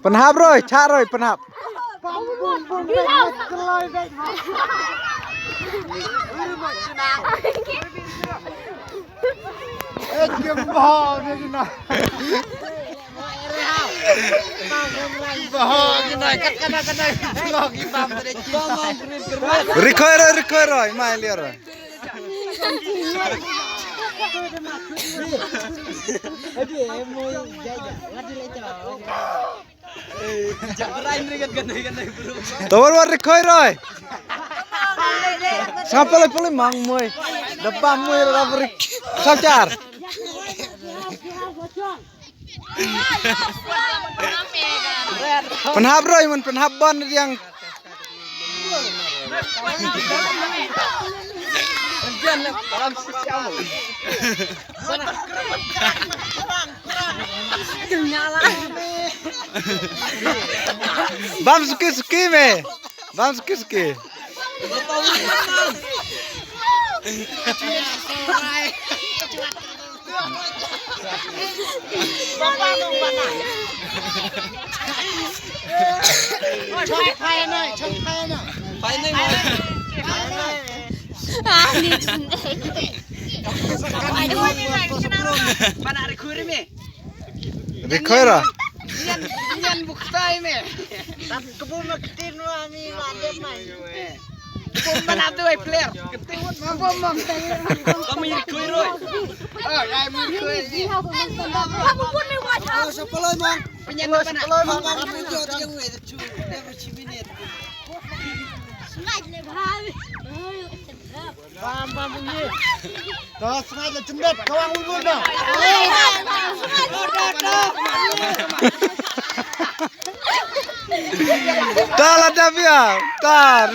Penhap rồi, cha rồi, penhap. Record rồi, mai lihat rồi. Tawar war record rồi. Siapa lagi mang mui, depan mui rabrik, sacar. Penhap rồi, mun penhap ban yang. Bam suki me, bam suki. Record lah. Yan buktai me. Tapi kebun makin wani mandem mai. Kebun mana tu ai player. Ketemu kebun mam. Kamu record rồi. Ai mau record. Kamu pun ni buat apa? Sepuluh mang. Penyanyi mana? Sepuluh mang. Kamu jual tiga wei tu. Never ciminit. Sengaja le bahal. Pam bunyi. Dah sengaja cendet kawang ulur dah. Tar ada dia, tar.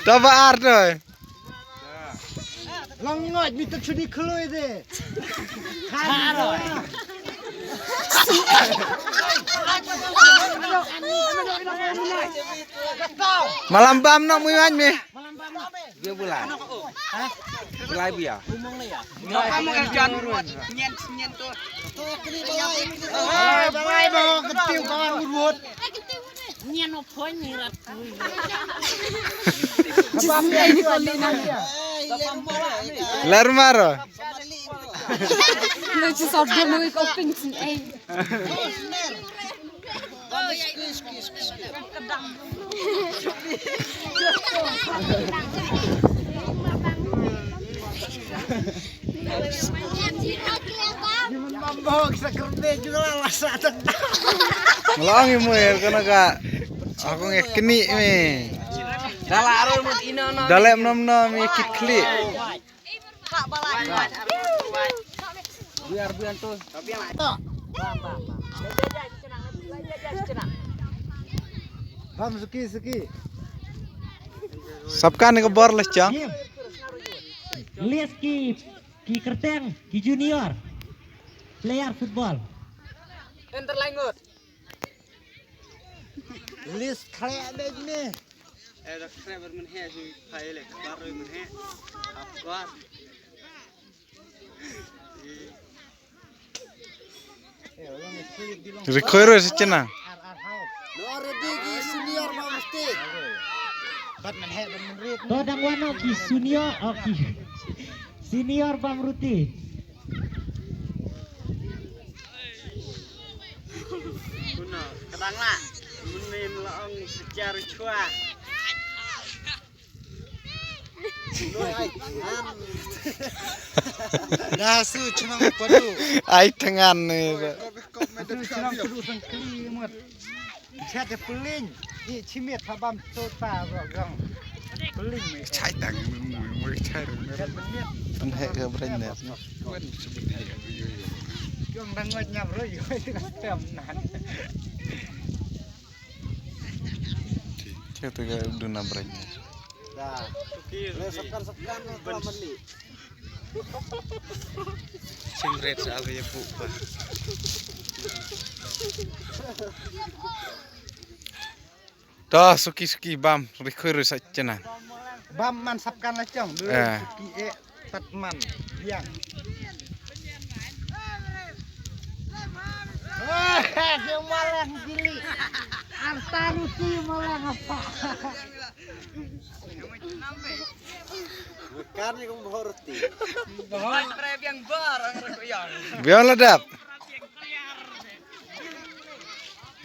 Coba ardoy. Langit ni tak curi keluar deh. Haro. Malam bam nak muyuan me. Dia bulan. Hah? Bulai biar. Kamu kerjaan nyen tu. Balai bawa ketiu kawan urut. Nyan apa ni rat? Apa ini kolina? Lar maro. Lucu sordo nui kau pingsan eh. Membawa kita kerja juga lah rasa tentang. Melangi muir kena kak. Aku ngekeni me. Dalam rumah ini Dalam nom me kikli. Biar tu. Bam suki. Sabkan ke bor les cang. Lihat ki kerteng, ki junior, player football. Enter langut. List kaya begini. Dah kaya bermenhe sih, kaya lek baru bermenhe. Apa? Record si cina. Luar digi senior mesti. Bat menhe bermenrit. Todang wano ki junior, ki senior pamruti. Kuna, kadang lah. Menin laong secara cua. Dah su cenang padu. Ai tengan ni. Cenang padu sangkli mat. Chat peling. Ni cimet habam tota rogang. Peling me. Cai tang mui cai. Penhe ke berendet. Yung dangot nyap ro yo itu tem nan. Kita ke duna berendet. Dah. Sekan kalau beli. Singret sabi ya bu. Dah suki bam rekur saja nah. Bam mansapkan lah cong. Dulu Eh. suki patman yang. Wah, dia malah gili. Artarusi malah apa? Bukan yang berhorti. Bahwa prep yang barang yang. Biar ledap.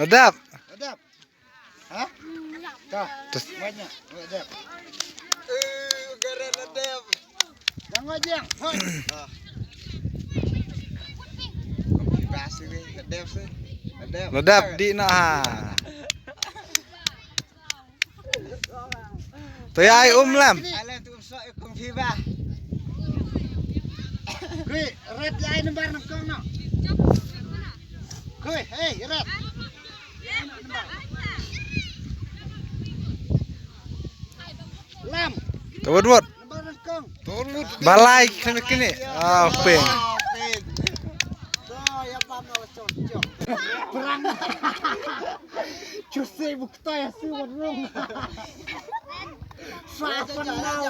Ledap. Ledap. Hah? Dah. Terus Banyak. Ledap. Gara ledap. Jangan jang. Hoi. Kasih nih ledap sih. ledap di nah. Tuh ya lam. Alah tu sok ikut fiba. Kui, red ya ini barang kau no. Kui, hey red. Lam, Tawad. barang kau. Balai kini. Ah, peng. Tuh ya pamau cocok. Perang. Cuci bukta ya sih warung. Saya pernah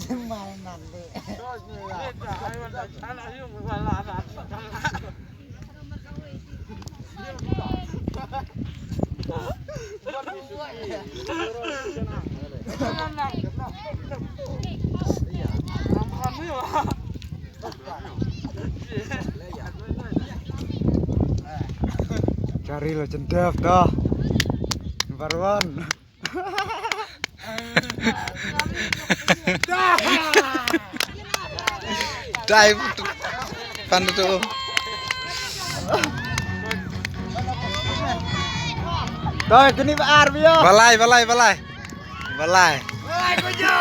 Jemanan deh. Cari lo cendaf dah. Barwan. Dai pandu tuh. Rồi, cái này ar bio. Balai. Balai, kujo.